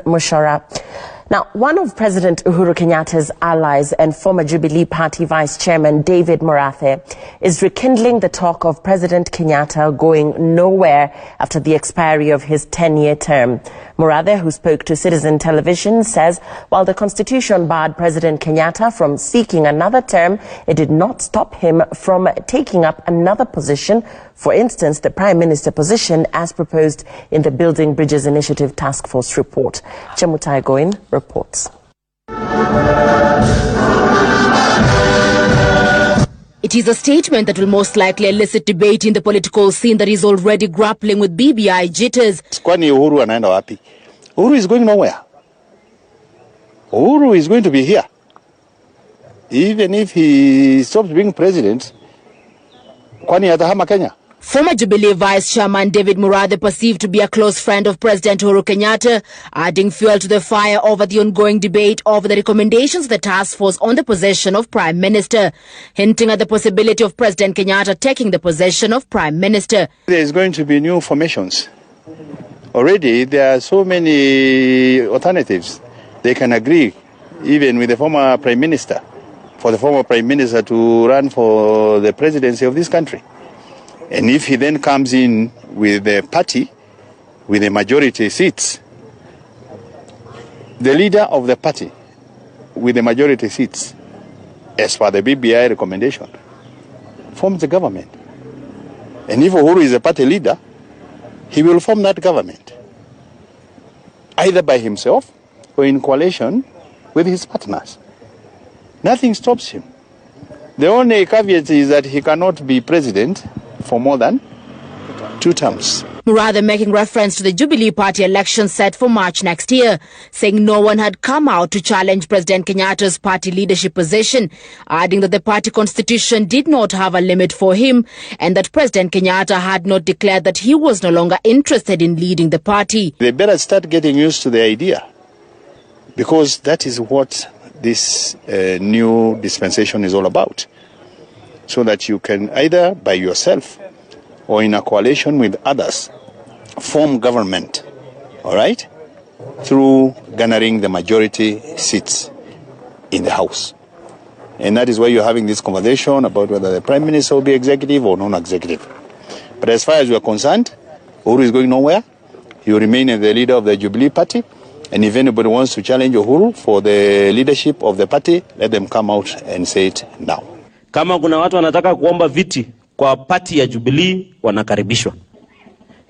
Mushara. Now, one of President Uhuru Kenyatta's allies and former Jubilee Party Vice Chairman David Murathe is rekindling the talk of President Kenyatta going nowhere after the expiry of his 10-year term. Murathe, who spoke to Citizen Television, says while the Constitution barred President Kenyatta from seeking another term, it did not stop him from taking up another position, for instance, the Prime Minister position as proposed in the Building Bridges Initiative Task Force report. Chemutai Goin reports. It is a statement that will most likely elicit debate in the political scene that is already grappling with BBI jitters. Kwani Uhuru anaenda wapi? Uhuru is going nowhere. Uhuru is going to be here. Even if he stops being president, kwani atahama Kenya? Former Jubilee Vice Chairman David Murathe, perceived to be a close friend of President Uhuru Kenyatta, adding fuel to the fire over the ongoing debate over the recommendations of the task force on the position of Prime Minister, hinting at the possibility of President Kenyatta taking the position of Prime Minister. There is going to be new formations. Already there are so many alternatives. They can agree, even with the former Prime Minister, for the former Prime Minister to run for the presidency of this country. And if he then comes in with a party with a majority seats, the leader of the party with the majority seats, as per the BBI recommendation, forms the government. And if Uhuru is a party leader, he will form that government, either by himself or in coalition with his partners. Nothing stops him. The only caveat is that he cannot be president for more than 2 terms. Murathe making reference to the Jubilee Party election set for March next year, saying no one had come out to challenge President Kenyatta's party leadership position, adding that the party constitution did not have a limit for him and that President Kenyatta had not declared that he was no longer interested in leading the party. They better start getting used to the idea, because that is what this new dispensation is all about. So that you can either by yourself or in a coalition with others form government, all right, through garnering the majority seats in the House. And that is why you're having this conversation about whether the Prime Minister will be executive or non-executive. But as far as you are concerned, Uhuru is going nowhere. He will remain the leader of the Jubilee Party. And if anybody wants to challenge Uhuru for the leadership of the party, let them come out and say it now. Kama kuna watu wanataka kuomba viti kwa party ya Jubilee, wanakaribishwa.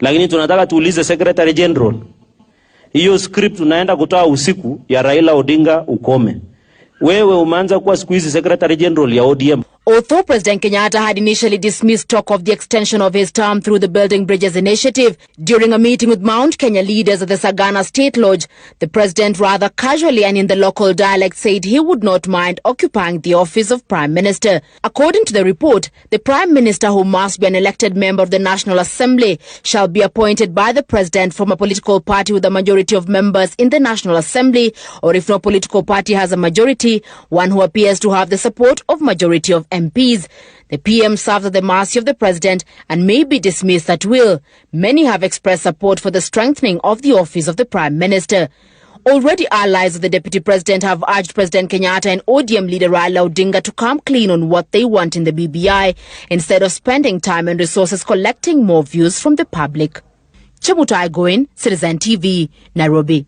Lakini tunataka tuulize Secretary General, hiyo script unaenda kutoa usiku ya Raila Odinga ukome. Wewe umeanza kuwa siku hizi Secretary General ya ODM. Although President Kenyatta had initially dismissed talk of the extension of his term through the Building Bridges Initiative, during a meeting with Mount Kenya leaders at the Sagana State Lodge, the president rather casually and in the local dialect said he would not mind occupying the office of Prime Minister. According to the report, the Prime Minister, who must be an elected member of the National Assembly, shall be appointed by the president from a political party with a majority of members in the National Assembly, or if no political party has a majority, one who appears to have the support of majority of MPs. The PM serves at the mercy of the president and may be dismissed at will. Many have expressed support for the strengthening of the office of the Prime Minister. Already allies of the Deputy President have urged President Kenyatta and ODM leader Raila Odinga to come clean on what they want in the BBI, instead of spending time and resources collecting more views from the public. Chemutai Goin, Citizen TV, Nairobi.